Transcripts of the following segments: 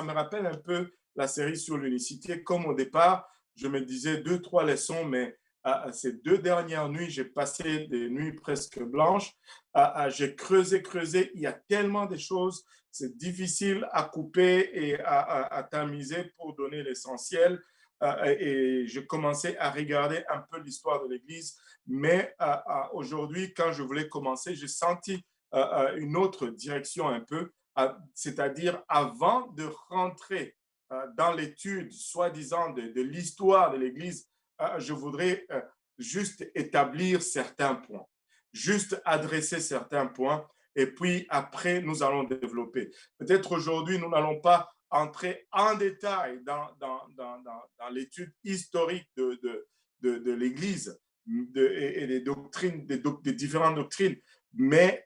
me rappelle un peu la série sur l'unicité. Comme au départ, je me disais deux, trois leçons, mais ces 2 dernières nuits, j'ai passé des nuits presque blanches. J'ai creusé, creusé. Il y a tellement de choses. C'est difficile à couper et à tamiser pour donner l'essentiel. Et je commençais à regarder un peu l'histoire de l'Église. Mais aujourd'hui, quand je voulais commencer, j'ai senti une autre direction un peu, c'est-à-dire avant de rentrer dans l'étude, soi-disant, de l'histoire de l'Église, je voudrais juste établir certains points, juste adresser certains points, et puis après, nous allons développer. Peut-être aujourd'hui, nous n'allons pas entrer en détail dans l'étude historique de l'Église et des doctrines, des différentes doctrines, mais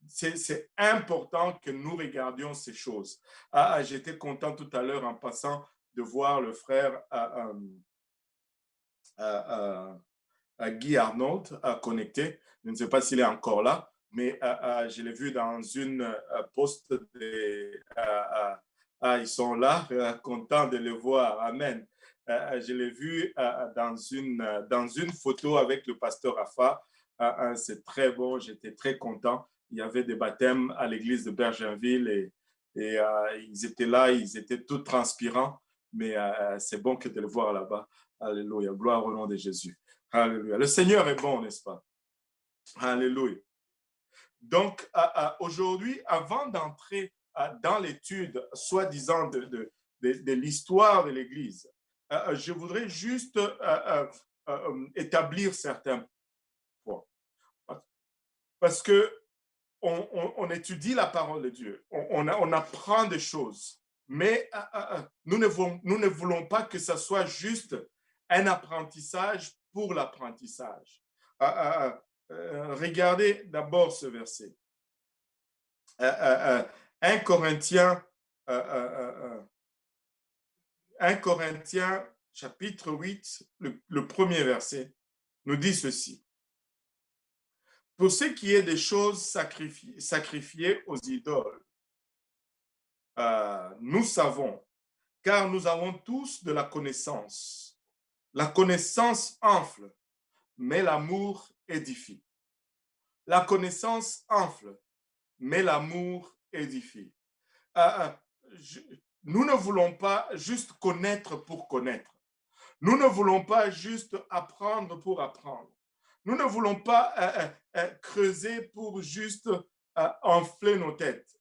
c'est important que nous regardions ces choses. J'étais content tout à l'heure en passant de voir le frère Guy Arnold connecté. Je ne sais pas s'il est encore là, mais je l'ai vu dans une post. Ils sont là, contents de le voir. Amen. Je l'ai vu dans une photo avec le pasteur Rafa. C'est très bon, j'étais très content. Il y avait des baptêmes à l'église de Bergenville et ils étaient là, ils étaient tous transpirants, mais c'est bon que de le voir là-bas. Alléluia, gloire au nom de Jésus. Alléluia. Le Seigneur est bon, n'est-ce pas? Alléluia. Donc, aujourd'hui, avant d'entrer dans l'étude, soi-disant, de l'histoire de l'Église, je voudrais juste établir certains points. Parce que on étudie la parole de Dieu, on apprend des choses, mais nous ne voulons pas que ce soit juste un apprentissage pour l'apprentissage. Regardez d'abord ce verset. 1 Corinthiens, 1 Corinthiens chapitre 8, le premier verset, nous dit ceci. Pour ce qui est des choses sacrifiées aux idoles, nous savons, car nous avons tous de la connaissance. La connaissance enfle, mais l'amour édifie. La connaissance enfle, mais l'amour édifie. Nous ne voulons pas juste connaître pour connaître. Nous ne voulons pas juste apprendre pour apprendre. Nous ne voulons pas creuser pour juste enfler nos têtes.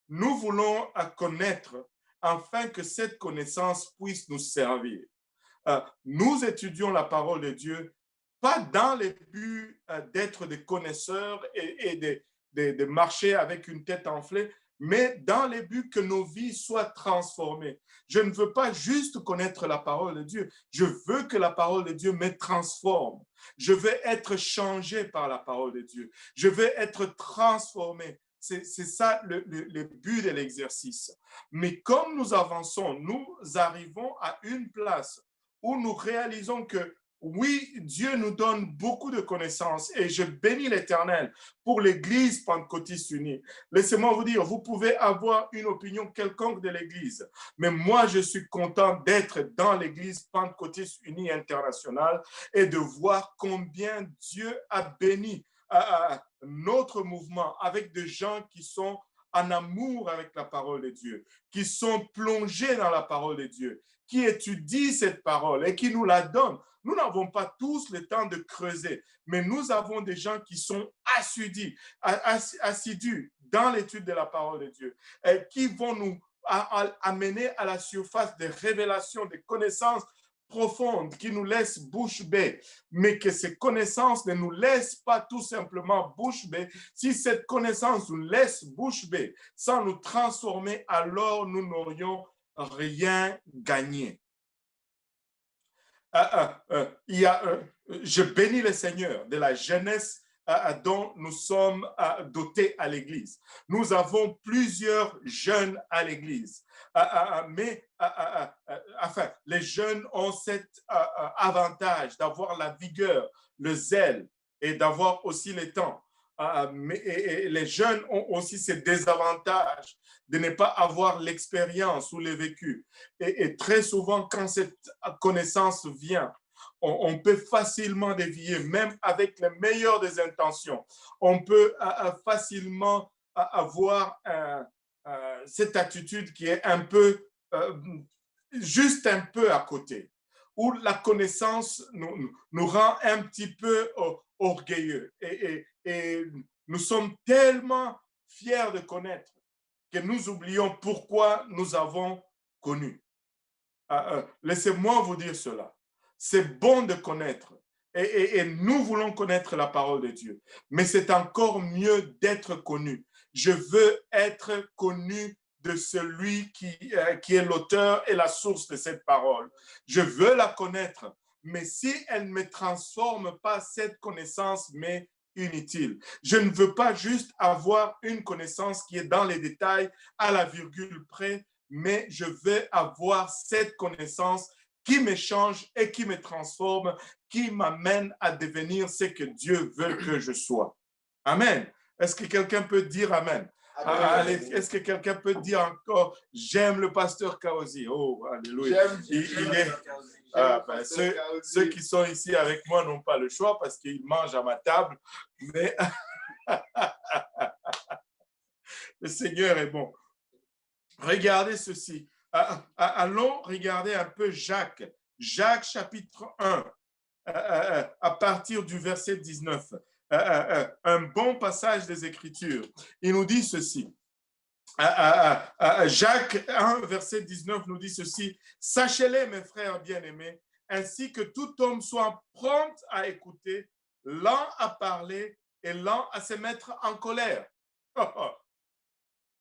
Nous voulons connaître afin que cette connaissance puisse nous servir. Nous étudions la parole de Dieu, pas dans le but d'être des connaisseurs et de marcher avec une tête enflée, mais dans le but que nos vies soient transformées. Je ne veux pas juste connaître la parole de Dieu, je veux que la parole de Dieu me transforme. Je veux être changé par la parole de Dieu. Je veux être transformé. C'est ça le but de l'exercice. Mais comme nous avançons, nous arrivons à une place où nous réalisons que oui, Dieu nous donne beaucoup de connaissances et je bénis l'Éternel pour l'Église pentecôtiste unie. Laissez-moi vous dire, vous pouvez avoir une opinion quelconque de l'Église, mais moi, je suis content d'être dans l'Église pentecôtiste unie internationale et de voir combien Dieu a béni notre mouvement avec des gens qui sont en amour avec la parole de Dieu, qui sont plongés dans la parole de Dieu, qui étudient cette parole et qui nous la donnent. Nous n'avons pas tous le temps de creuser, mais nous avons des gens qui sont assidus dans l'étude de la parole de Dieu, et qui vont nous amener à la surface des révélations, des connaissances profondes qui nous laissent bouche bée, mais que ces connaissances ne nous laissent pas tout simplement bouche bée. Si cette connaissance nous laisse bouche bée sans nous transformer, alors nous n'aurions rien gagné. Je bénis le Seigneur de la jeunesse dont nous sommes dotés à l'Église. Nous avons plusieurs jeunes à l'Église, mais enfin, les jeunes ont cet avantage d'avoir la vigueur, le zèle et d'avoir aussi le temps. Mais les jeunes ont aussi ces désavantages de ne pas avoir l'expérience ou le vécu. Et très souvent, quand cette connaissance vient, on peut facilement dévier, même avec les meilleures des intentions. On peut facilement avoir cette attitude qui est un peu, juste un peu à côté, où la connaissance nous rend un petit peu orgueilleux. Et nous sommes tellement fiers de connaître que nous oublions pourquoi nous avons connu. Laissez-moi vous dire cela. C'est bon de connaître. Et nous voulons connaître la parole de Dieu. Mais c'est encore mieux d'être connu. Je veux être connu de celui qui est l'auteur et la source de cette parole. Je veux la connaître. Mais si elle ne me transforme pas, cette connaissance m'est inutile. Je ne veux pas juste avoir une connaissance qui est dans les détails, à la virgule près, mais je veux avoir cette connaissance qui me change et qui me transforme, qui m'amène à devenir ce que Dieu veut que je sois. Amen. Est-ce que quelqu'un peut dire Amen? Allez, est-ce que quelqu'un peut dire encore, j'aime le pasteur Kaosi? Oh, alléluia. Ceux qui sont ici avec moi n'ont pas le choix parce qu'ils mangent à ma table, mais le Seigneur est bon. Regardez ceci. Allons regarder un peu Jacques. Jacques chapitre 1, à partir du verset 19. Un bon passage des Écritures. Il nous dit ceci. Jacques 1, verset 19 nous dit ceci. Sachez-les, mes frères bien-aimés, ainsi que tout homme soit prompt à écouter, lent à parler et lent à se mettre en colère.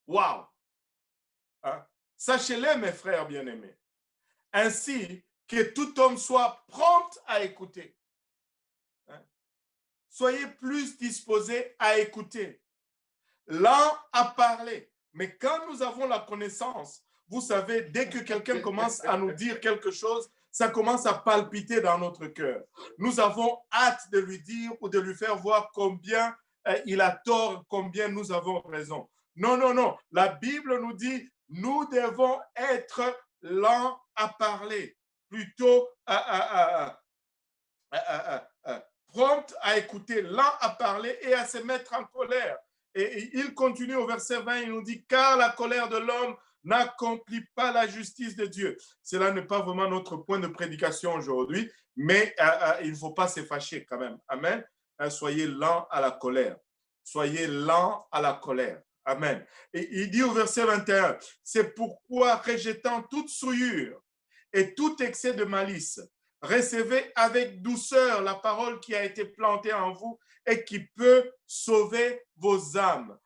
Wow! Sachez-les, mes frères bien-aimés, ainsi que tout homme soit prompt à écouter. Soyez plus disposés à écouter, lent à parler. Mais quand nous avons la connaissance, vous savez, dès que quelqu'un commence à nous dire quelque chose, ça commence à palpiter dans notre cœur. Nous avons hâte de lui dire ou de lui faire voir combien il a tort, combien nous avons raison. Non, non, non. La Bible nous dit, nous devons être lents à parler, plutôt prompt à écouter, lent à parler et à se mettre en colère. Et il continue au verset 20, il nous dit, car la colère de l'homme n'accomplit pas la justice de Dieu. Cela n'est pas vraiment notre point de prédication aujourd'hui, mais il ne faut pas se fâcher quand même. Amen. Soyez lents à la colère. Soyez lents à la colère. Amen. Et il dit au verset 21, c'est pourquoi, rejetant toute souillure et tout excès de malice, recevez avec douceur la parole qui a été plantée en vous et qui peut sauver vos âmes.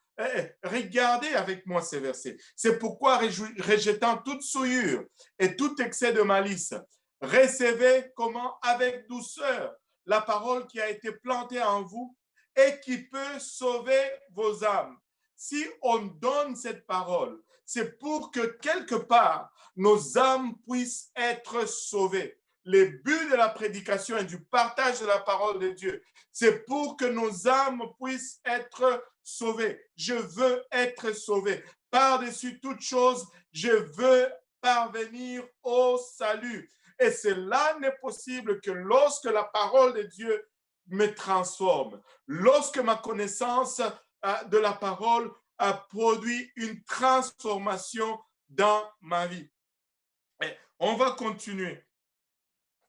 Regardez avec moi ces versets. C'est pourquoi, rejetant toute souillure et tout excès de malice, recevez comment? Avec douceur la parole qui a été plantée en vous et qui peut sauver vos âmes. Si on donne cette parole, c'est pour que quelque part nos âmes puissent être sauvées. Le but de la prédication et du partage de la parole de Dieu, c'est pour que nos âmes puissent être sauvées. Je veux être sauvé. Par-dessus toute chose, je veux parvenir au salut. Et cela n'est possible que lorsque la parole de Dieu me transforme, lorsque ma connaissance de la parole a produit une transformation dans ma vie. Et on va continuer.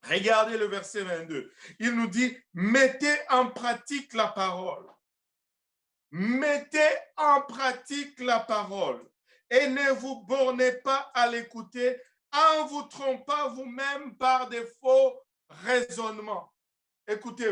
Regardez le verset 22. Il nous dit, mettez en pratique la parole. Mettez en pratique la parole et ne vous bornez pas à l'écouter en vous trompant vous-même par des faux raisonnements. Écoutez,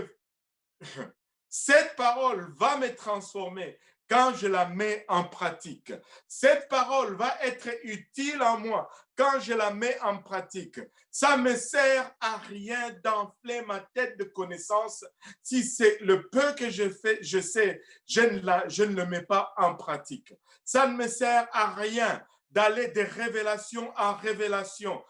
cette parole va me transformer quand je la mets en pratique. Cette parole va être utile à moi quand je la mets en pratique. Ça ne me sert à rien d'enfler ma tête de connaissances si c'est le peu que je fais, je sais, je ne le mets pas en pratique. Ça ne me sert à rien d'aller de révélation en révélation,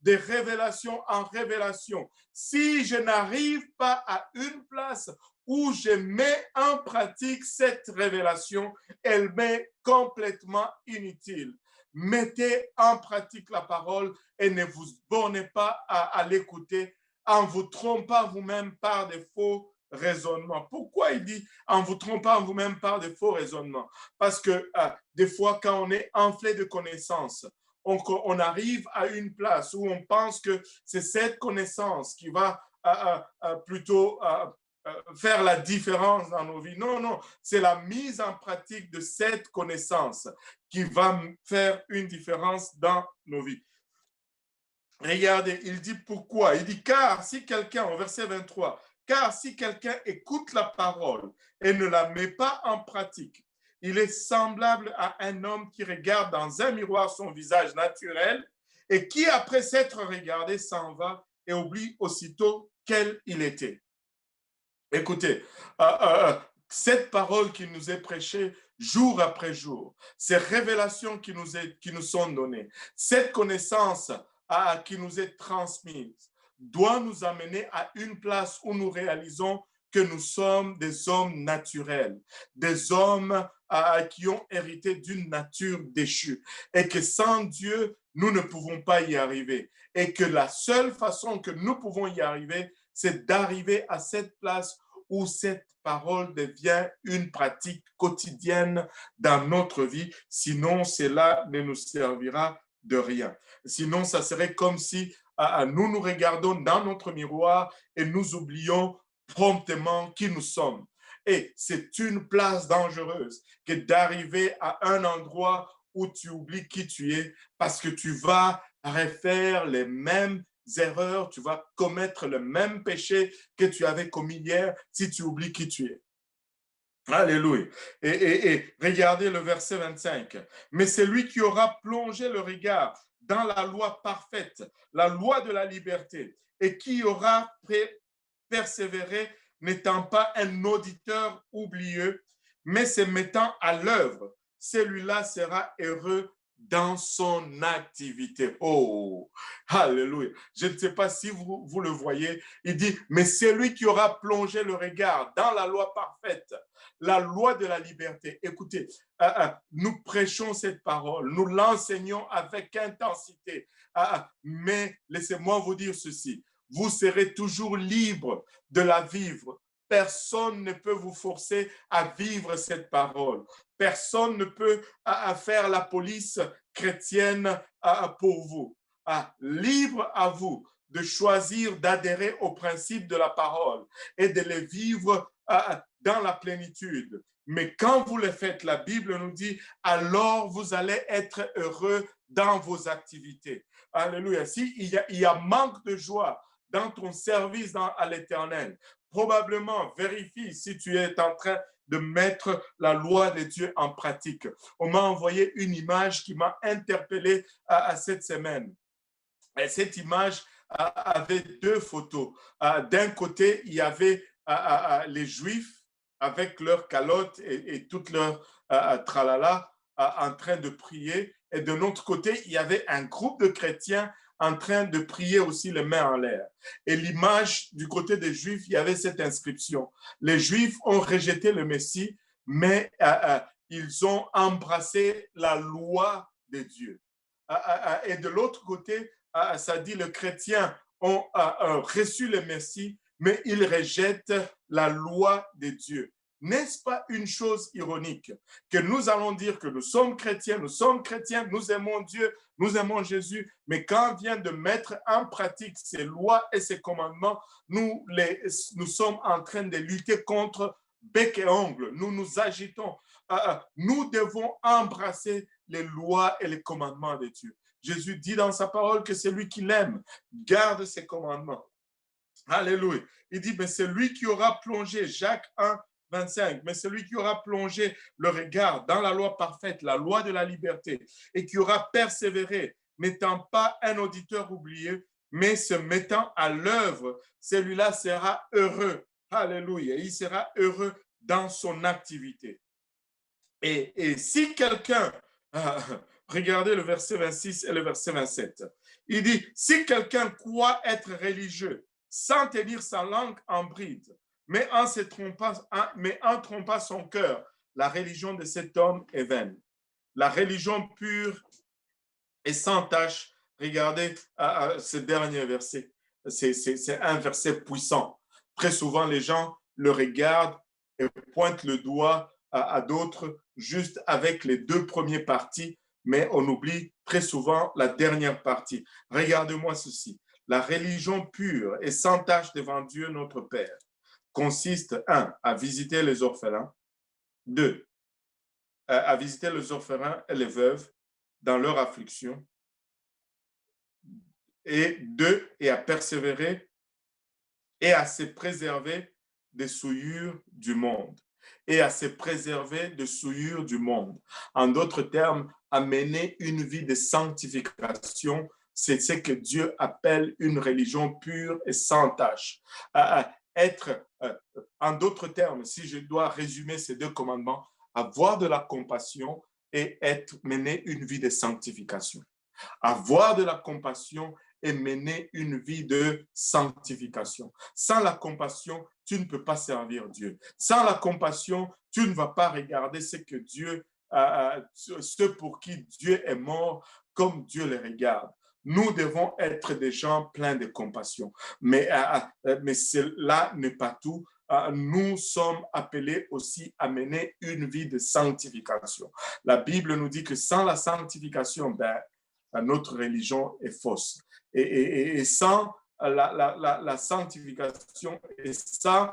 de révélation en révélation. Si je n'arrive pas à une place où je mets en pratique cette révélation, elle m'est complètement inutile. Mettez en pratique la parole et ne vous bornez pas à l'écouter en vous trompant vous-même par des faux raisonnements. Pourquoi il dit en vous trompant vous-même par des faux raisonnements? Parce que des fois, quand on est enflé de connaissances, on arrive à une place où on pense que c'est cette connaissance qui va plutôt faire la différence dans nos vies. Non, non, c'est la mise en pratique de cette connaissance qui va faire une différence dans nos vies. Regardez, il dit pourquoi. Il dit car si quelqu'un, au verset 23, car si quelqu'un écoute la parole et ne la met pas en pratique, il est semblable à un homme qui regarde dans un miroir son visage naturel et qui, après s'être regardé, s'en va et oublie aussitôt quel il était. Écoutez, cette parole qui nous est prêchée jour après jour, ces révélations qui nous sont données, cette connaissance qui nous est transmise, doit nous amener à une place où nous réalisons que nous sommes des hommes naturels, des hommes qui ont hérité d'une nature déchue et que sans Dieu, nous ne pouvons pas y arriver et que la seule façon que nous pouvons y arriver, c'est d'arriver à cette place où cette parole devient une pratique quotidienne dans notre vie. Sinon, cela ne nous servira de rien. Sinon, ça serait comme si nous nous regardons dans notre miroir et nous oublions promptement qui nous sommes. Et c'est une place dangereuse que d'arriver à un endroit où tu oublies qui tu es parce que tu vas refaire les mêmes erreurs, tu vas commettre le même péché que tu avais commis hier si tu oublies qui tu es. Alléluia. Et regardez le verset 25. Mais celui qui aura plongé le regard dans la loi parfaite, la loi de la liberté, et qui aura persévéré, n'étant pas un auditeur oublieux, mais se mettant à l'œuvre, celui-là sera heureux dans son activité. Oh, alléluia. Je ne sais pas si vous le voyez. Il dit, mais celui qui aura plongé le regard dans la loi parfaite, la loi de la liberté. Écoutez, nous prêchons cette parole, nous l'enseignons avec intensité. Mais laissez-moi vous dire ceci, vous serez toujours libre de la vivre. Personne ne peut vous forcer à vivre cette parole. Personne ne peut faire la police chrétienne pour vous. Libre à vous de choisir d'adhérer aux principes de la parole et de les vivre dans la plénitude. Mais quand vous le faites, la Bible nous dit, alors vous allez être heureux dans vos activités. Alléluia. S'il y a manque de joie dans ton service à l'Éternel, probablement vérifie si tu es en train de mettre la loi de Dieu en pratique. On m'a envoyé une image qui m'a interpellé cette semaine. Et cette image avait deux photos. D'un côté, il y avait les Juifs avec leurs calottes et toute leur tralala en train de prier. Et de l'autre côté, il y avait un groupe de chrétiens en train de prier aussi les mains en l'air. Et l'image du côté des Juifs, il y avait cette inscription. Les Juifs ont rejeté le Messie, mais ils ont embrassé la loi de Dieu. Et de l'autre côté, ça dit les chrétiens ont reçu le Messie, mais ils rejettent la loi de Dieu. N'est-ce pas une chose ironique que nous allons dire que nous sommes chrétiens, nous aimons Dieu, nous aimons Jésus, mais quand on vient de mettre en pratique ces lois et ces commandements, nous sommes en train de lutter contre bec et ongle, nous nous agitons. Nous devons embrasser les lois et les commandements de Dieu. Jésus dit dans sa parole que celui qui l'aime garde ses commandements. Alléluia. Il dit, mais celui qui aura plongé, Jacques 1, 25, mais celui qui aura plongé le regard dans la loi parfaite, la loi de la liberté, et qui aura persévéré, n'étant pas un auditeur oublié, mais se mettant à l'œuvre, celui-là sera heureux. Alléluia. Il sera heureux dans son activité. Et si quelqu'un, regardez le verset 26 et le verset 27, il dit, si quelqu'un croit être religieux sans tenir sa langue en bride, mais en trompant son cœur, la religion de cet homme est vaine. La religion pure et sans tâche. Regardez ce dernier verset. C'est un verset puissant. Très souvent, les gens le regardent et pointent le doigt à d'autres juste avec les deux premières parties, mais on oublie très souvent la dernière partie. Regardez-moi ceci. La religion pure et sans tâche devant Dieu notre Père consiste, un, à visiter les orphelins, deux, à visiter les orphelins et les veuves dans leur affliction, et deux, et à persévérer et à se préserver des souillures du monde. Et à se préserver des souillures du monde. En d'autres termes, à mener une vie de sanctification, c'est ce que Dieu appelle une religion pure et sans tâche. En d'autres termes, si je dois résumer ces deux commandements, avoir de la compassion et mener une vie de sanctification. Avoir de la compassion et mener une vie de sanctification. Sans la compassion, tu ne peux pas servir Dieu. Sans la compassion, tu ne vas pas regarder ce que Dieu, ceux pour qui Dieu est mort, comme Dieu les regarde. Nous devons être des gens pleins de compassion. Mais cela n'est pas tout. Nous sommes appelés aussi à mener une vie de sanctification. La Bible nous dit que sans la sanctification, notre religion est fausse. Et sans la sanctification et sans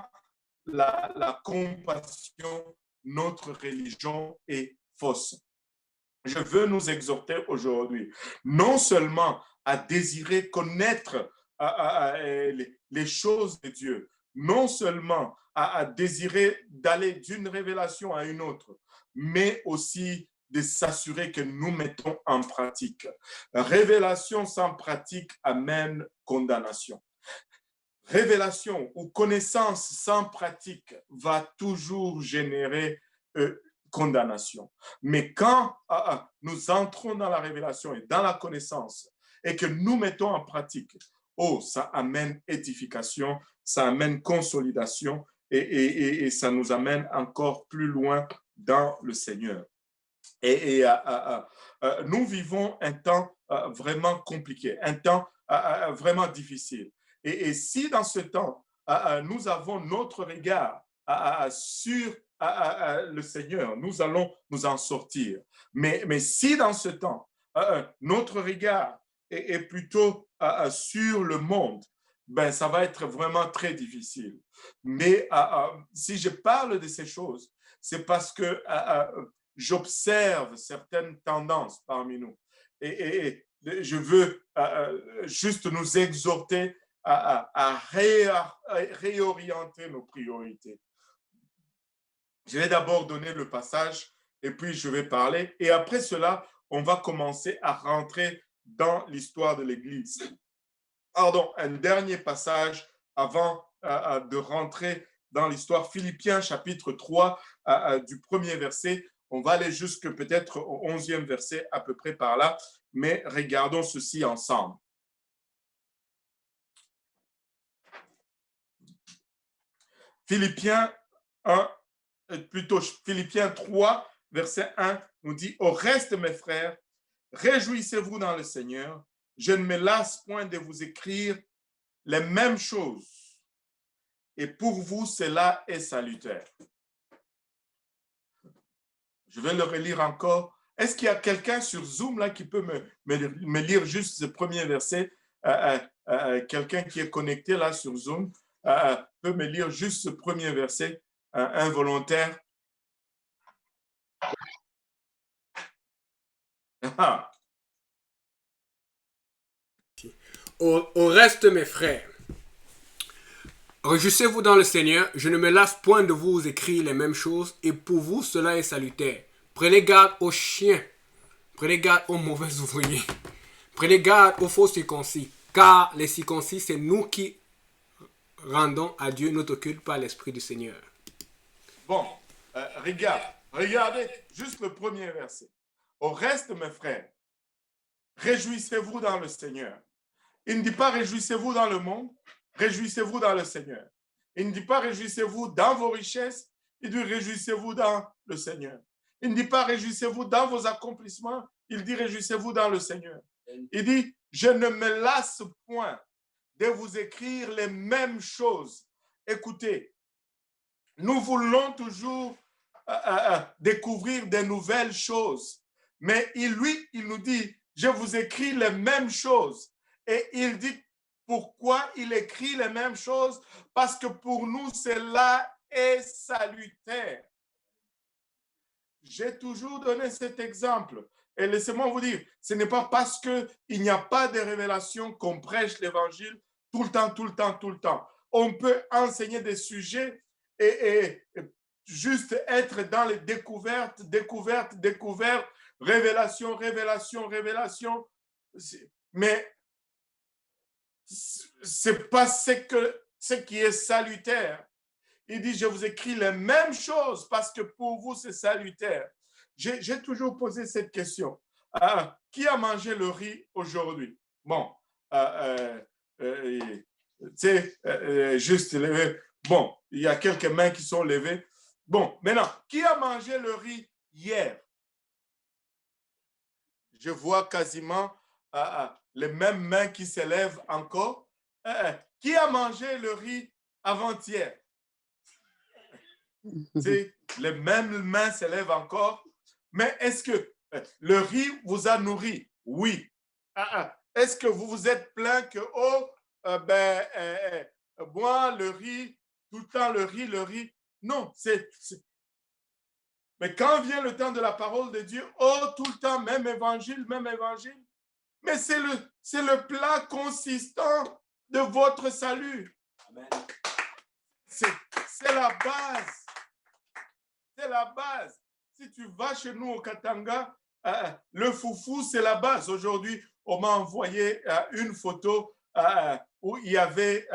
la compassion, notre religion est fausse. Je veux nous exhorter aujourd'hui, non seulement à désirer connaître les choses de Dieu, non seulement à désirer d'aller d'une révélation à une autre, mais aussi de s'assurer que nous mettons en pratique. Révélation sans pratique amène condamnation. Révélation ou connaissance sans pratique va toujours générer condamnation. Mais quand nous entrons dans la révélation et dans la connaissance et que nous mettons en pratique, ça amène édification, ça amène consolidation et ça nous amène encore plus loin dans le Seigneur. Nous vivons un temps vraiment compliqué, un temps vraiment difficile. Et si dans ce temps, nous avons notre regard sur le Seigneur, nous allons nous en sortir. Mais si dans ce temps, notre regard est plutôt sur le monde, ça va être vraiment très difficile. Mais si je parle de ces choses, c'est parce que j'observe certaines tendances parmi nous. Et je veux juste nous exhorter à réorienter nos priorités. Je vais d'abord donner le passage et puis je vais parler. Et après cela, on va commencer à rentrer dans l'histoire de l'Église. Pardon, un dernier passage avant de rentrer dans l'histoire. Philippiens chapitre 3 du premier verset. On va aller jusque peut-être au 11e verset à peu près par là. Mais regardons ceci ensemble. Philippiens 3, verset 1 nous dit: au reste, mes frères, réjouissez-vous dans le Seigneur. Je ne me lasse point de vous écrire les mêmes choses. Et pour vous, cela est salutaire. Je vais le relire encore. Est-ce qu'il y a quelqu'un sur Zoom là qui peut me lire juste ce premier verset? Quelqu'un qui est connecté là sur Zoom peut me lire juste ce premier verset, involontaire. Au reste, mes frères, réjouissez-vous dans le Seigneur. Je ne me lasse point de vous écrire les mêmes choses, et pour vous, cela est salutaire. Prenez garde aux chiens, prenez garde aux mauvais ouvriers, prenez garde aux faux circoncis, car les circoncis, c'est nous qui rendons à Dieu notre culte par l'Esprit du Seigneur. Bon, regardez juste le premier verset. Au reste, mes frères, réjouissez-vous dans le Seigneur. Il ne dit pas réjouissez-vous dans le monde, réjouissez-vous dans le Seigneur. Il ne dit pas réjouissez-vous dans vos richesses, il dit réjouissez-vous dans le Seigneur. Il ne dit pas réjouissez-vous dans vos accomplissements, il dit réjouissez-vous dans le Seigneur. Il dit je ne me lasse point de vous écrire les mêmes choses. Écoutez, nous voulons toujours découvrir de nouvelles choses, mais il nous dit je vous écris les mêmes choses. Et il dit pourquoi il écrit les mêmes choses? Parce que pour nous, cela est salutaire. J'ai toujours donné cet exemple. Et laissez-moi vous dire, ce n'est pas parce qu'il n'y a pas de révélation qu'on prêche l'évangile tout le temps, tout le temps, tout le temps. On peut enseigner des sujets et juste être dans les découvertes, révélation, révélation, révélation. Mais c'est pas ce qui est salutaire. Il dit, je vous écris les mêmes choses parce que pour vous, c'est salutaire. J'ai toujours posé cette question. Qui a mangé le riz aujourd'hui? Bon, juste levé. Bon, il y a quelques mains qui sont levées. Bon, maintenant, qui a mangé le riz hier? Je vois quasiment les mêmes mains qui s'élèvent encore. Qui a mangé le riz avant-hier? Les mêmes mains s'élèvent encore. Mais est-ce que le riz vous a nourri? Oui. Est-ce que vous vous êtes plaint que, moi, le riz, tout le temps, le riz? Non, mais quand vient le temps de la parole de Dieu, tout le temps, même évangile. Mais c'est le plat consistant de votre salut. Amen. C'est la base. C'est la base. Si tu vas chez nous au Katanga, le foufou, c'est la base. Aujourd'hui, on m'a envoyé une photo où il y avait...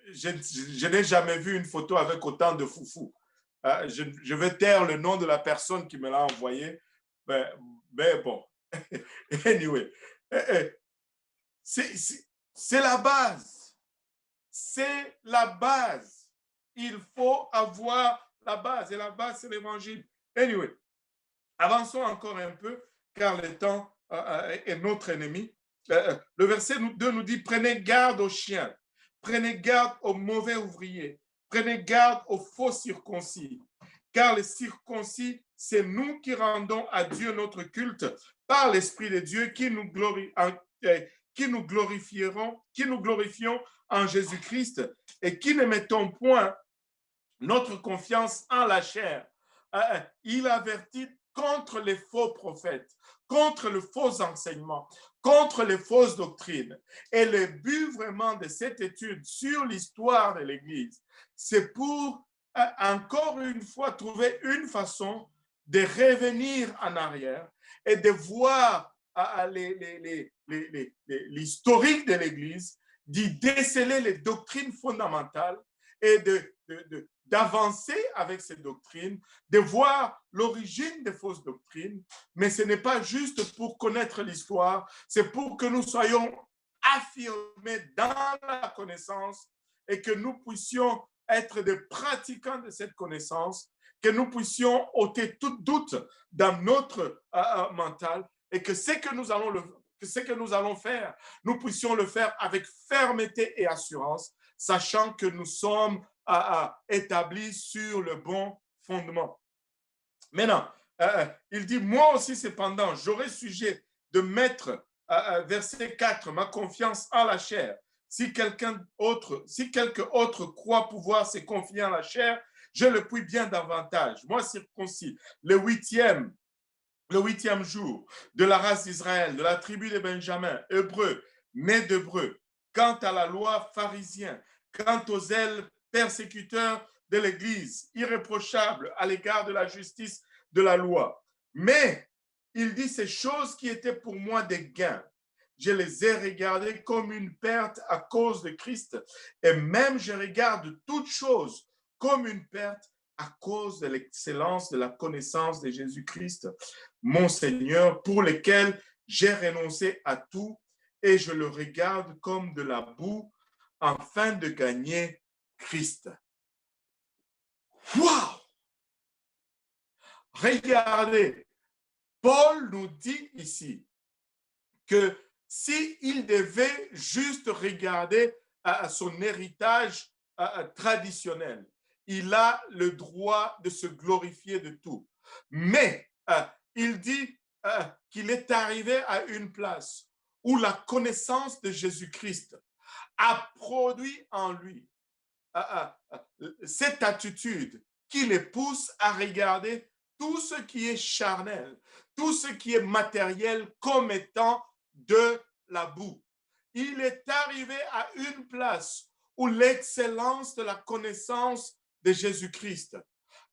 je n'ai jamais vu une photo avec autant de foufou. Je vais taire le nom de la personne qui me l'a envoyé. Mais bon. Anyway. C'est la base. C'est la base. Il faut avoir la base. Et la base, c'est l'évangile. Anyway. Avançons encore un peu, car le temps est notre ennemi. Le verset 2 nous dit, prenez garde aux chiens, prenez garde aux mauvais ouvriers, prenez garde aux faux circoncis, car les circoncis, c'est nous qui rendons à Dieu notre culte par l'Esprit de Dieu qui nous glorifions en Jésus-Christ et qui ne mettons point notre confiance en la chair. Il avertit contre les faux prophètes, contre le faux enseignement, contre les fausses doctrines. Et le but vraiment de cette étude sur l'histoire de l'Église, c'est pour encore une fois trouver une façon de revenir en arrière et de voir l'historique de l'Église, d'y déceler les doctrines fondamentales et d'avancer avec ces doctrines, de voir l'origine des fausses doctrines, mais ce n'est pas juste pour connaître l'histoire, c'est pour que nous soyons affirmés dans la connaissance et que nous puissions être des pratiquants de cette connaissance, que nous puissions ôter tout doute dans notre mental et que ce que nous allons faire, nous puissions le faire avec fermeté et assurance, sachant que nous sommes établis sur le bon fondement. Maintenant, il dit, moi aussi cependant, j'aurai sujet de mettre, verset 4, ma confiance en la chair. Si quelqu'un autre croit pouvoir se confier en la chair, je le puis bien davantage. Moi, circoncis, le huitième jour de la race d'Israël, de la tribu de Benjamin, hébreu, né d'hébreu, quant à la loi pharisien, quant aux zèles persécuteurs de l'Église, irréprochable à l'égard de la justice de la loi. Mais il dit ces choses qui étaient pour moi des gains, je les ai regardées comme une perte à cause de Christ, et même je regarde toutes choses comme une perte à cause de l'excellence de la connaissance de Jésus-Christ, mon Seigneur, pour lequel j'ai renoncé à tout et je le regarde comme de la boue afin de gagner Christ. Waouh! Regardez, Paul nous dit ici que s'il devait juste regarder à son héritage traditionnel, il a le droit de se glorifier de tout. Mais il dit qu'il est arrivé à une place où la connaissance de Jésus-Christ a produit en lui cette attitude qui les pousse à regarder tout ce qui est charnel, tout ce qui est matériel comme étant de la boue. Il est arrivé à une place où l'excellence de la connaissance de Jésus-Christ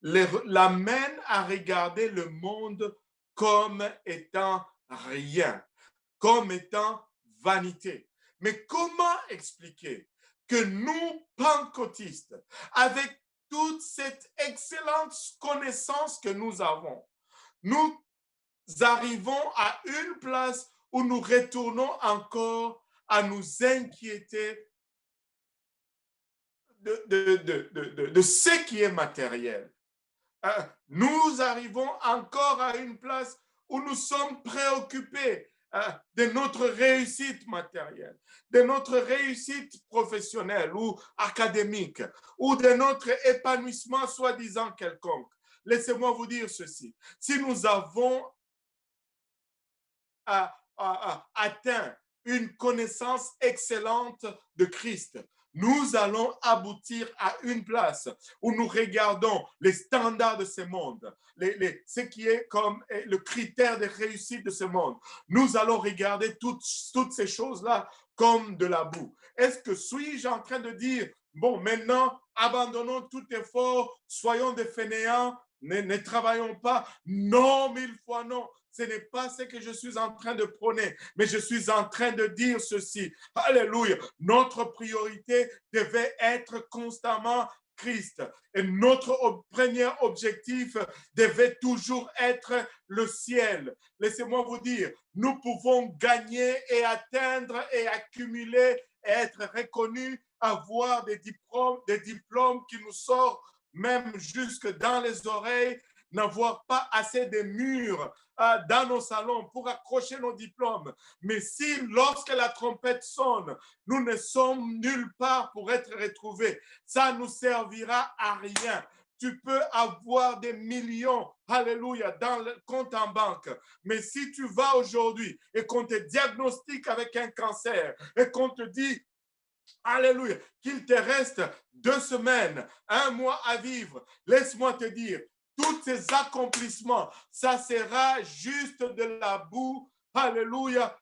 l'amène à regarder le monde comme étant rien, comme étant vanité. Mais comment expliquer que nous, pentecôtistes, avec toute cette excellente connaissance que nous avons, nous arrivons à une place où nous retournons encore à nous inquiéter de ce qui est matériel. Nous arrivons encore à une place où nous sommes préoccupés de notre réussite matérielle, de notre réussite professionnelle ou académique, ou de notre épanouissement soi-disant quelconque. Laissez-moi vous dire ceci. Si nous avons atteint une connaissance excellente de Christ, nous allons aboutir à une place où nous regardons les standards de ce monde, ce qui est comme le critère de réussite de ce monde. Nous allons regarder toutes ces choses-là comme de la boue. Est-ce que suis-je en train de dire, bon, maintenant, abandonnons tout effort, soyons des fainéants, ne travaillons pas? Non, 1000 fois non. Ce n'est pas ce que je suis en train de prôner, mais je suis en train de dire ceci. Alléluia. Notre priorité devait être constamment Christ. Et notre premier objectif devait toujours être le ciel. Laissez-moi vous dire, nous pouvons gagner et atteindre et accumuler et être reconnus, avoir des diplômes qui nous sortent même jusque dans les oreilles, n'avoir pas assez de murs dans nos salons pour accrocher nos diplômes. Mais si, lorsque la trompette sonne, nous ne sommes nulle part pour être retrouvés, ça ne nous servira à rien. Tu peux avoir des millions, alléluia, dans le compte en banque. Mais si tu vas aujourd'hui et qu'on te diagnostique avec un cancer et qu'on te dit, alléluia, qu'il te reste 2 semaines, 1 mois à vivre, laisse-moi te dire, tous ces accomplissements, ça sera juste de la boue. Alléluia.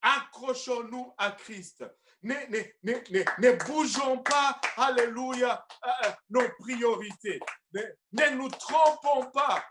Accrochons-nous à Christ. Ne bougeons pas, alléluia, nos priorités. Ne nous trompons pas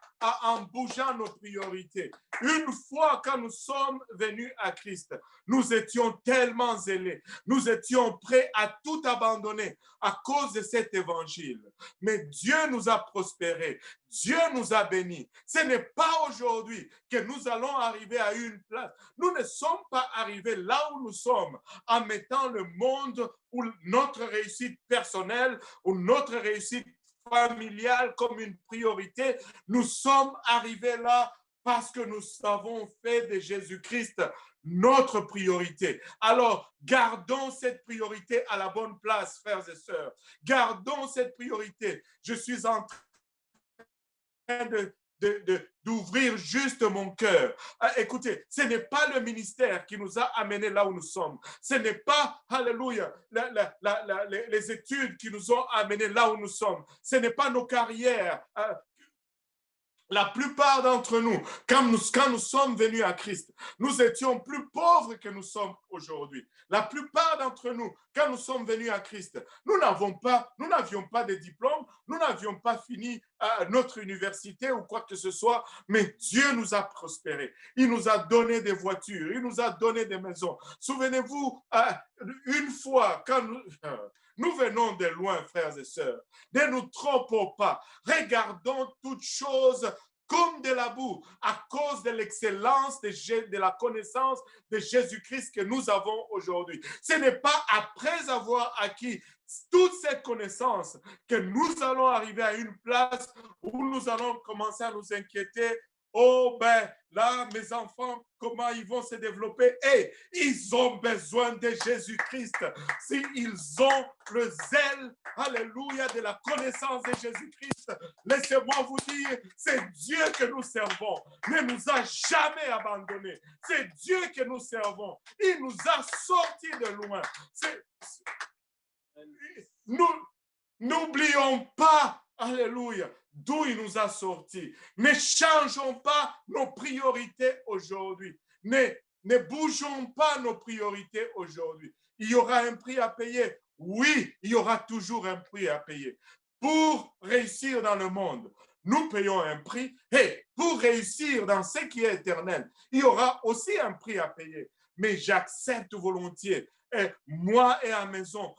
en bougeant nos priorités. Une fois que nous sommes venus à Christ, nous étions tellement zélés, nous étions prêts à tout abandonner à cause de cet évangile. Mais Dieu nous a prospérés, Dieu nous a bénis. Ce n'est pas aujourd'hui que nous allons arriver à une place. Nous ne sommes pas arrivés là où nous sommes en mettant le monde ou notre réussite personnelle ou notre réussite familiale comme une priorité. Nous sommes arrivés là parce que nous avons fait de Jésus-Christ notre priorité. Alors, gardons cette priorité à la bonne place, frères et sœurs. Gardons cette priorité. Je suis en train d'ouvrir juste mon cœur. Écoutez, ce n'est pas le ministère qui nous a amenés là où nous sommes. Ce n'est pas, alléluia, les études qui nous ont amenés là où nous sommes. Ce n'est pas nos carrières. La plupart d'entre nous, quand nous sommes venus à Christ, nous étions plus pauvres que nous sommes aujourd'hui. La plupart d'entre nous, quand nous sommes venus à Christ, nous n'avions pas de diplôme, nous n'avions pas fini notre université ou quoi que ce soit, mais Dieu nous a prospérés. Il nous a donné des voitures, il nous a donné des maisons. Souvenez-vous, une fois, quand nous venons de loin, frères et sœurs, ne nous trompons pas. Regardons toutes choses comme de la boue à cause de l'excellence de la connaissance de Jésus-Christ que nous avons aujourd'hui. Ce n'est pas après avoir acquis toute cette connaissance que nous allons arriver à une place où nous allons commencer à nous inquiéter. Oh ben là, mes enfants, comment ils vont se développer? Et ils ont besoin de Jésus-Christ. S'ils ont le zèle, alléluia, de la connaissance de Jésus-Christ, laissez-moi vous dire, c'est Dieu que nous servons. Ne nous a jamais abandonnés. C'est Dieu que nous servons. Il nous a sortis de loin. Nous n'oublions pas, alléluia, d'où il nous a sortis. Ne changeons pas nos priorités aujourd'hui. Ne bougeons pas nos priorités aujourd'hui. Il y aura un prix à payer. Oui, il y aura toujours un prix à payer. Pour réussir dans le monde, nous payons un prix. Et pour réussir dans ce qui est éternel, il y aura aussi un prix à payer. Mais j'accepte volontiers, moi et ma maison,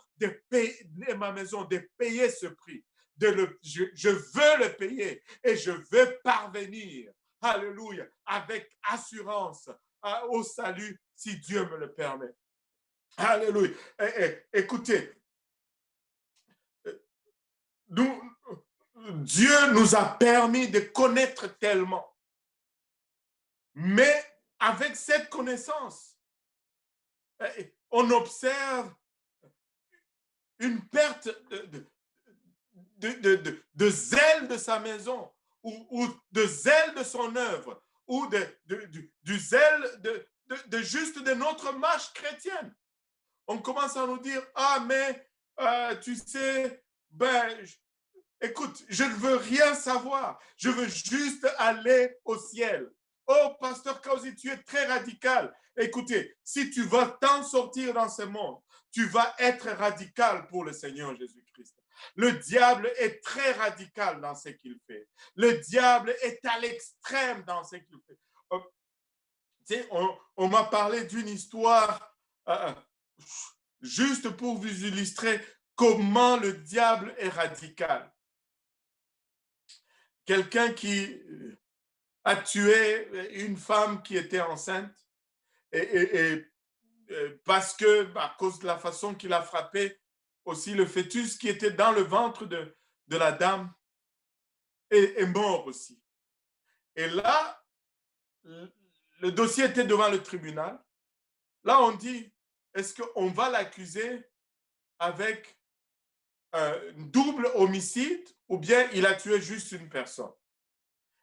de payer ce prix. Je veux le payer et je veux parvenir, alléluia, avec assurance au salut si Dieu me le permet. Alléluia. Écoutez, Dieu nous a permis de connaître tellement. Mais avec cette connaissance, on observe une perte de zèle de sa maison ou de zèle de son œuvre ou du zèle de juste de notre marche chrétienne. On commence à nous dire, ah mais tu sais, écoute, je ne veux rien savoir, je veux juste aller au ciel. Oh, pasteur Kausi, tu es très radical. Écoutez, si tu vas t'en sortir dans ce monde, tu vas être radical pour le Seigneur Jésus-Christ. Le diable est très radical dans ce qu'il fait. Le diable est à l'extrême dans ce qu'il fait. On m'a parlé d'une histoire juste pour vous illustrer comment le diable est radical. Quelqu'un qui a tué une femme qui était enceinte et parce que, à cause de la façon qu'il a frappé, aussi le fœtus qui était dans le ventre de la dame est mort aussi. Et là, le dossier était devant le tribunal. Là, on dit, est-ce qu'on va l'accuser avec un double homicide ou bien il a tué juste une personne?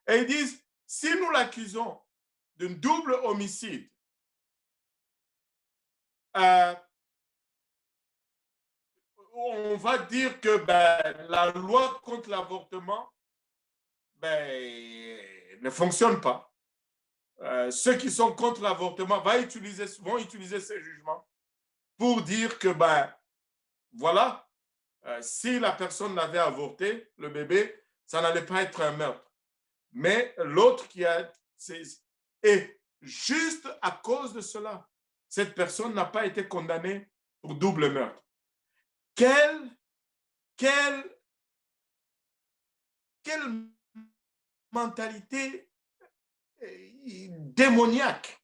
Et ils disent, si nous l'accusons d'un double homicide, on va dire que la loi contre l'avortement ne fonctionne pas. Ceux qui sont contre l'avortement vont utiliser ces jugements pour dire que, voilà, si la personne l'avait avorté, le bébé, ça n'allait pas être un meurtre. Mais l'autre qui a... Et juste à cause de cela, cette personne n'a pas été condamnée pour double meurtre. Quelle mentalité démoniaque.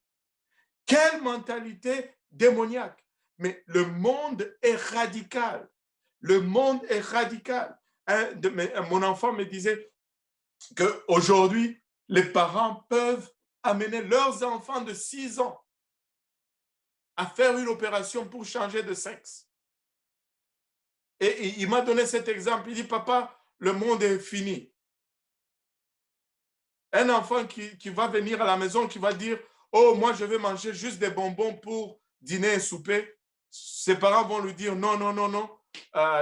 Quelle mentalité démoniaque. Mais le monde est radical. Le monde est radical. Mon enfant me disait qu'aujourd'hui, les parents peuvent amener leurs enfants de 6 ans à faire une opération pour changer de sexe. Et il m'a donné cet exemple. Il dit, papa, le monde est fini. Un enfant qui va venir à la maison, qui va dire, oh, moi, je vais manger juste des bonbons pour dîner et souper. Ses parents vont lui dire, non, non, non, non,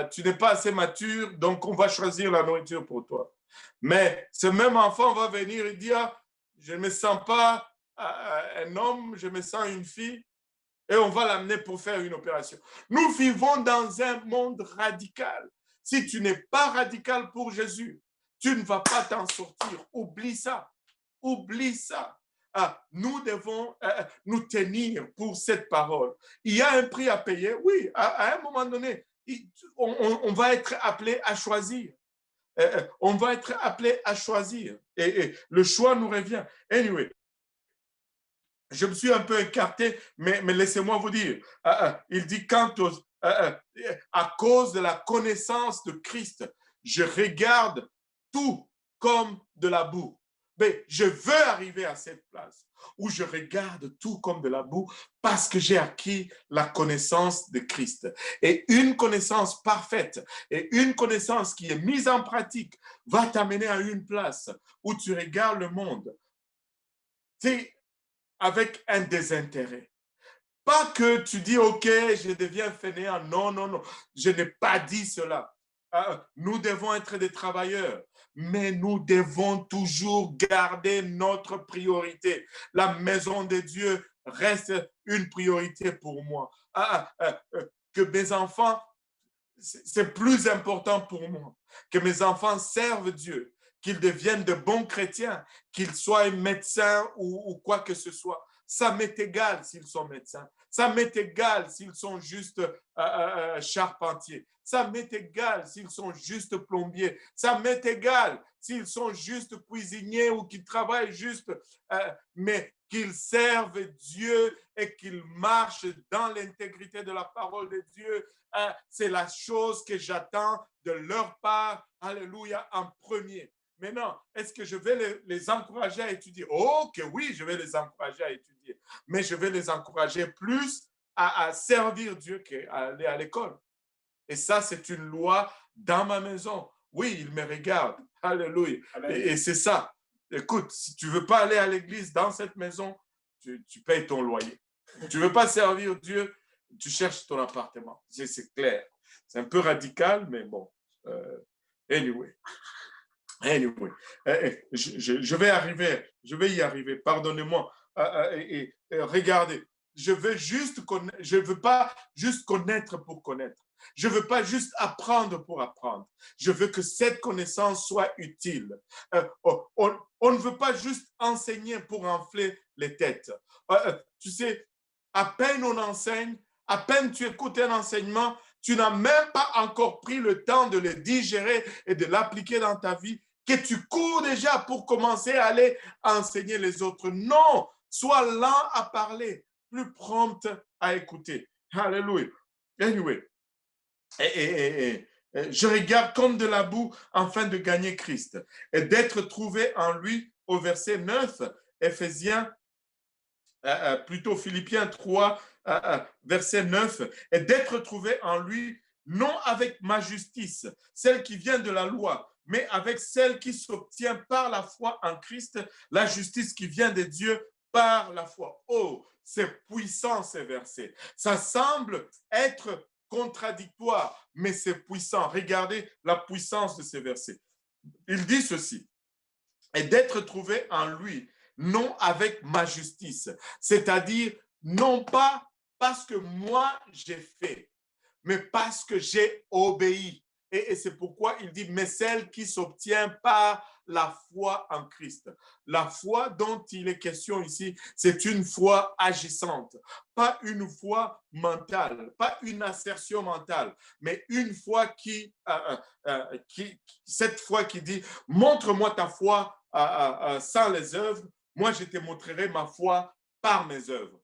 tu n'es pas assez mature, donc on va choisir la nourriture pour toi. Mais ce même enfant va venir et dire, je ne me sens pas un homme, je me sens une fille, et on va l'amener pour faire une opération. Nous vivons dans un monde radical. Si tu n'es pas radical pour Jésus, tu ne vas pas t'en sortir. Oublie ça. Oublie ça. Nous devons nous tenir pour cette parole. Il y a un prix à payer. Oui, à un moment donné, on va être appelé à choisir. on va être appelé à choisir. Et le choix nous revient. Anyway, je me suis un peu écarté, mais laissez-moi vous dire, il dit à cause de la connaissance de Christ, je regarde tout comme de la boue. Mais je veux arriver à cette place où je regarde tout comme de la boue parce que j'ai acquis la connaissance de Christ. Et une connaissance parfaite et une connaissance qui est mise en pratique va t'amener à une place où tu regardes le monde avec un désintérêt. Pas que tu dis, OK, je deviens fainéant. Non, non, non. Je n'ai pas dit cela. Nous devons être des travailleurs, mais nous devons toujours garder notre priorité. La maison de Dieu reste une priorité pour moi. Que mes enfants, c'est plus important pour moi. Que mes enfants servent Dieu, qu'ils deviennent de bons chrétiens, qu'ils soient médecins ou quoi que ce soit. Ça m'est égal s'ils sont médecins. Ça m'est égal s'ils sont juste charpentiers. Ça m'est égal s'ils sont juste plombiers. Ça m'est égal s'ils sont juste cuisiniers ou qu'ils travaillent juste, mais qu'ils servent Dieu et qu'ils marchent dans l'intégrité de la parole de Dieu. C'est la chose que j'attends de leur part, alléluia, en premier. Maintenant, est-ce que je vais les encourager à étudier? Oh, que oui, je vais les encourager à étudier. Mais je vais les encourager plus à servir Dieu qu'à aller à l'école. Et ça, c'est une loi dans ma maison. Oui, il me regarde. Alléluia. Et c'est ça. Écoute, si tu ne veux pas aller à l'église dans cette maison, tu payes ton loyer. Tu ne veux pas servir Dieu, tu cherches ton appartement. C'est clair. C'est un peu radical, mais bon. Anyway. Anyway, je vais y arriver, pardonnez-moi. Regardez, je veux pas juste connaître pour connaître. Je veux pas juste apprendre pour apprendre. Je veux que cette connaissance soit utile. On ne veut pas juste enseigner pour enfler les têtes. Tu sais, à peine on enseigne, à peine tu écoutes un enseignement, tu n'as même pas encore pris le temps de le digérer et de l'appliquer dans ta vie, que tu cours déjà pour commencer à aller enseigner les autres. Non, sois lent à parler, plus prompt à écouter. Alléluia. Anyway, je regarde comme de la boue afin de gagner Christ et d'être trouvé en lui au verset 9, Éphésiens, plutôt Philippiens 3, verset 9, et d'être trouvé en lui, non avec ma justice, celle qui vient de la loi, mais avec celle qui s'obtient par la foi en Christ, la justice qui vient de Dieu par la foi. Oh, c'est puissant ces versets. Ça semble être contradictoire, mais c'est puissant. Regardez la puissance de ces versets. Il dit ceci, et d'être trouvé en lui, non avec ma justice, c'est-à-dire non pas parce que moi j'ai fait, mais parce que j'ai obéi. Et c'est pourquoi il dit, mais celle qui s'obtient par la foi en Christ. La foi dont il est question ici, c'est une foi agissante, pas une foi mentale, pas une assertion mentale, mais une foi cette foi qui dit, montre-moi ta foi sans les œuvres, moi je te montrerai ma foi par mes œuvres.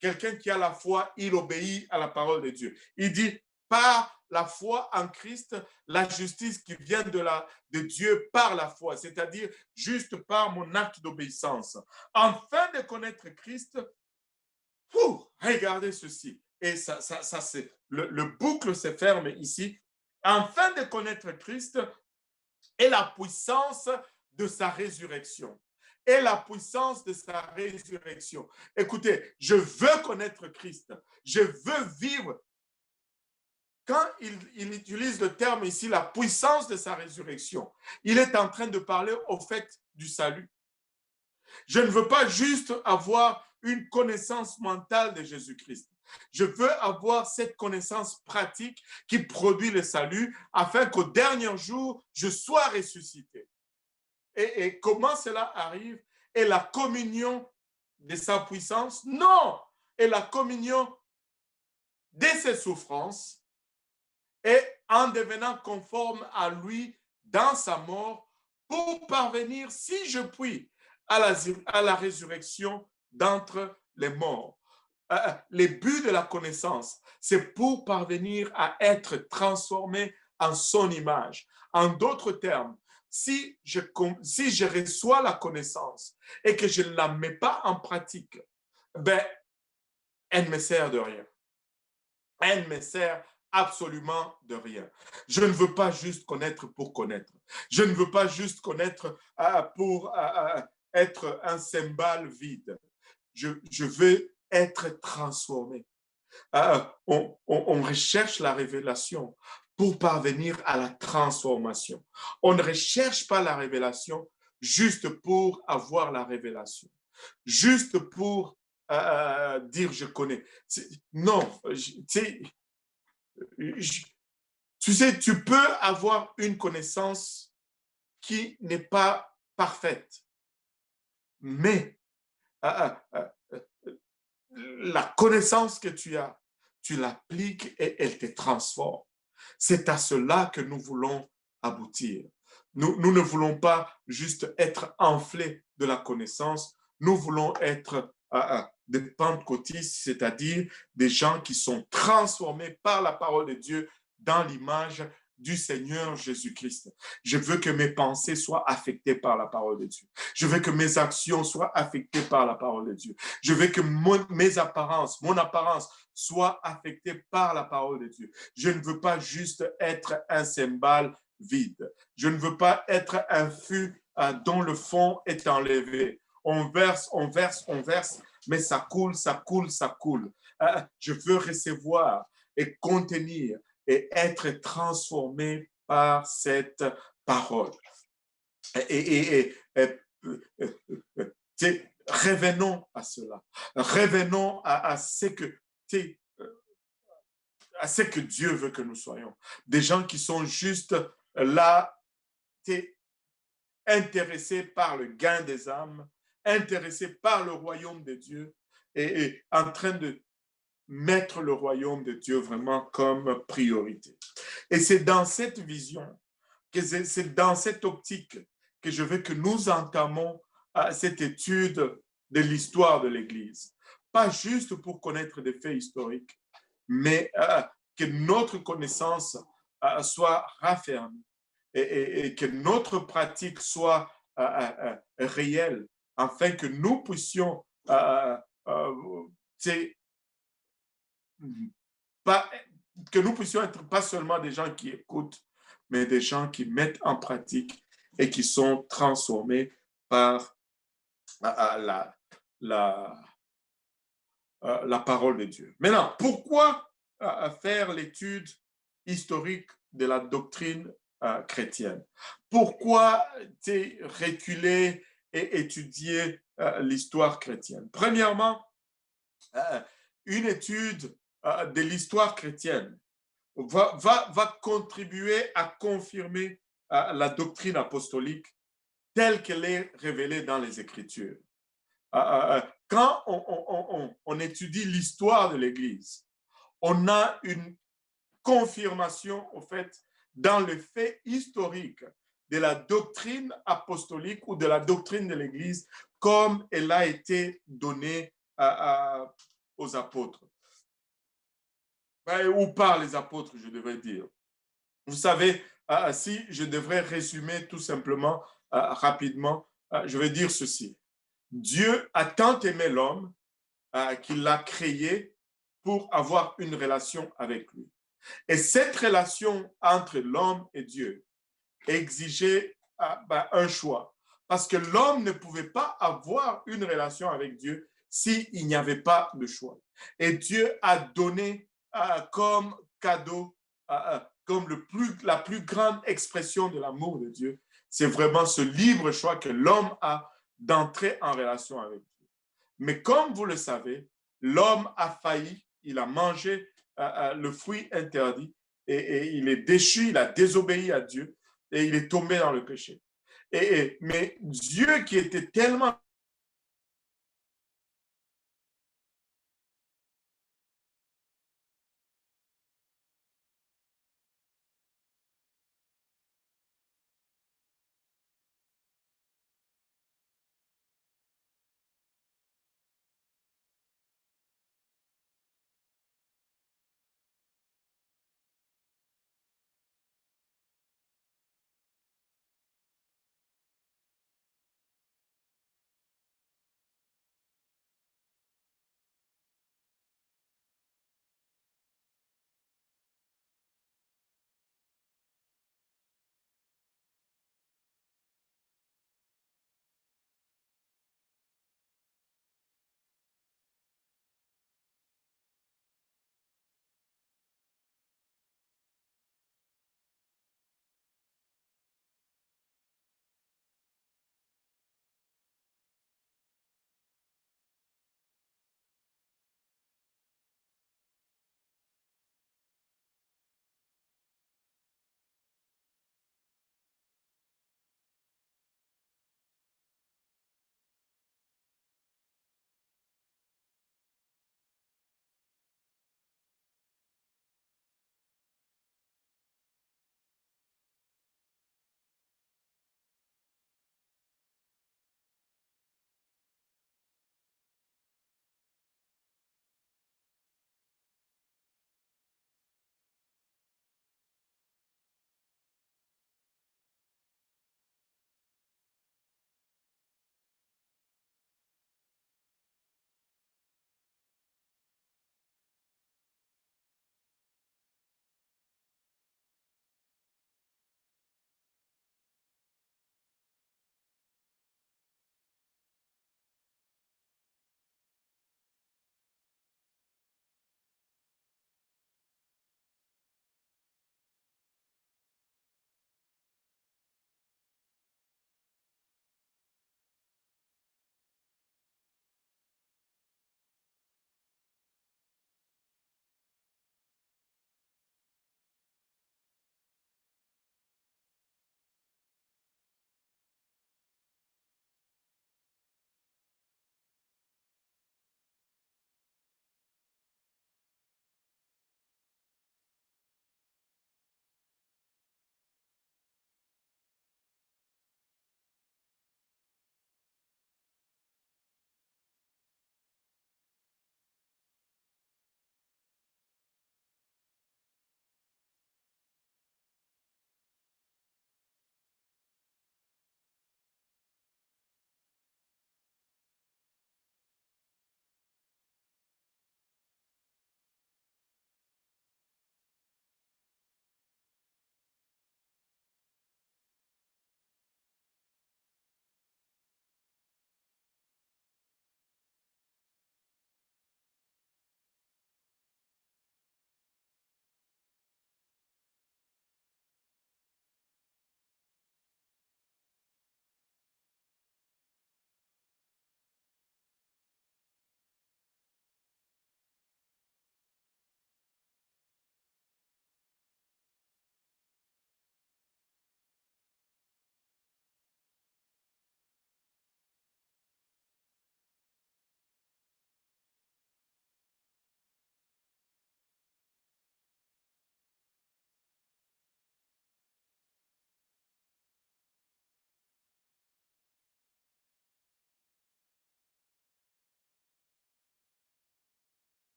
Quelqu'un qui a la foi, il obéit à la parole de Dieu. Il dit, par la foi en Christ, la justice qui vient de Dieu par la foi, c'est-à-dire juste par mon acte d'obéissance. Afin de connaître Christ, regardez ceci. Et ça c'est le boucle se ferme ici. Afin de connaître Christ et la puissance de sa résurrection. Et la puissance de sa résurrection. Écoutez, je veux connaître Christ. Je veux vivre. Quand il utilise le terme ici, la puissance de sa résurrection, il est en train de parler au fait du salut. Je ne veux pas juste avoir une connaissance mentale de Jésus-Christ. Je veux avoir cette connaissance pratique qui produit le salut afin qu'au dernier jour, je sois ressuscité. Et comment cela arrive? Et la communion de sa puissance? Non! Et la communion de ses souffrances et en devenant conforme à lui dans sa mort pour parvenir, si je puis, à la résurrection d'entre les morts. Les buts de la connaissance, c'est pour parvenir à être transformé en son image. En d'autres termes, si je reçois la connaissance et que je ne la mets pas en pratique, ben, elle ne me sert de rien. Elle ne me sert absolument de rien. Je ne veux pas juste connaître pour connaître. Je ne veux pas juste connaître pour être un cymbale vide. Je veux être transformé. On recherche la révélation pour parvenir à la transformation. On ne recherche pas la révélation juste pour avoir la révélation, juste pour dire je connais. Non, tu sais, tu peux avoir une connaissance qui n'est pas parfaite, mais la connaissance que tu l'appliques et elle te transforme. C'est à cela que nous voulons aboutir. Nous ne voulons pas juste être enflés de la connaissance, nous voulons être des pentecôtistes, c'est-à-dire des gens qui sont transformés par la parole de Dieu dans l'image du Seigneur Jésus-Christ. Je veux que mes pensées soient affectées par la parole de Dieu. Je veux que mes actions soient affectées par la parole de Dieu. Je veux que mon apparence soit affectée par la parole de Dieu. Je ne veux pas juste être un cymbale vide. Je ne veux pas être un fût dont le fond est enlevé. On verse, on verse, on verse, mais ça coule, ça coule, ça coule. Je veux recevoir et contenir et être transformé par cette parole. Revenons à cela. Revenons à ce que Dieu veut que nous soyons. Des gens qui sont juste là, intéressés par le gain des âmes, intéressés par le royaume de Dieu et en train de mettre le royaume de Dieu vraiment comme priorité. Et c'est dans cette vision, c'est dans cette optique que je veux que nous entamons cette étude de l'histoire de l'Église. Pas juste pour connaître des faits historiques, mais que notre connaissance soit raffermie et que notre pratique soit réelle, afin que nous puissions que nous puissions être pas seulement des gens qui écoutent, mais des gens qui mettent en pratique et qui sont transformés par la parole de Dieu. Maintenant, pourquoi faire l'étude historique de la doctrine chrétienne? Pourquoi reculer et étudier l'histoire chrétienne? Premièrement, une étude de l'histoire chrétienne va contribuer à confirmer la doctrine apostolique telle qu'elle est révélée dans les Écritures. Quand on étudie l'histoire de l'Église, on a une confirmation, au fait, dans le fait historique de la doctrine apostolique ou de la doctrine de l'Église comme elle a été donnée aux apôtres. Ou par les apôtres, je devrais dire. Vous savez, si je devrais résumer tout simplement, rapidement, je vais dire ceci. Dieu a tant aimé l'homme qu'il l'a créé pour avoir une relation avec lui. Et cette relation entre l'homme et Dieu exigeait un choix. Parce que l'homme ne pouvait pas avoir une relation avec Dieu s'il n'y avait pas de choix. Et Dieu a donné comme cadeau, comme la plus grande expression de l'amour de Dieu, c'est vraiment ce libre choix que l'homme a d'entrer en relation avec Dieu. Mais comme vous le savez, l'homme a failli, il a mangé le fruit interdit et il est déchu, il a désobéi à Dieu et il est tombé dans le péché. Mais Dieu qui était tellement